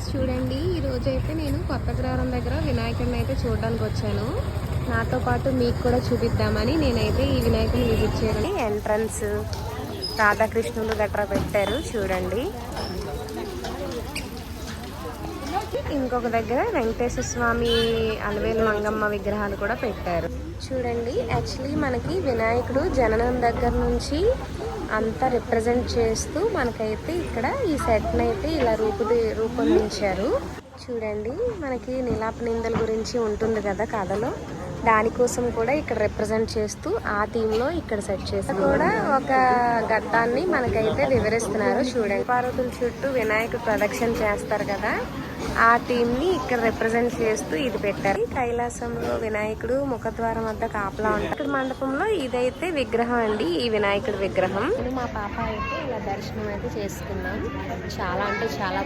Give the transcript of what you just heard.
Friends చూడండి, ఈరోజు అయితే నేను కొత్తగ్రహం దగ్గర వినాయకుడిని అయితే చూడడానికి వచ్చాను. నాతో పాటు మీకు కూడా చూపిద్దామని నేనైతే ఈ వినాయకుడిని విజిట్ చేయాలి. ఎంట్రన్స్ రాధాకృష్ణులు గట్రా పెట్టారు చూడండి. ఇంకొక దగ్గర వెంకటేశ్వర స్వామి అలవేలు మంగమ్మ విగ్రహాలు కూడా పెట్టారు చూడండి. యాక్చువల్లీ మనకి వినాయకుడు జననం దగ్గర నుంచి అంతా రిప్రజెంట్ చేస్తూ మనకైతే ఇక్కడ ఈ సెట్ని అయితే ఇలా రూపొందించారు చూడండి. మనకి నీలాప నిందల గురించి ఉంటుంది కదా కథలో, దానికోసం కూడా ఇక్కడ రిప్రజెంట్ చేస్తూ ఆ థీమ్లో ఇక్కడ సెట్ చేసి కూడా ఒక ఘట్టాన్ని మనకైతే వివరిస్తున్నారు చూడండి. పార్వతుల చుట్టూ వినాయకుడు ప్రదక్షిణ చేస్తారు కదా, ఆ థీమ్ని ఇక్కడ రిప్రజెంట్ చేస్తూ ఇది పెట్టారు. కైలాసంలో వినాయకుడు ముఖద్వారం వద్ద కాపలా ఉంటారు. మండపంలో ఇదైతే విగ్రహం అండి, ఈ వినాయకుడి విగ్రహం. మా పాప అయితే ఇలా దర్శనం అయితే చేసుకున్నాం. చాలా అంటే చాలా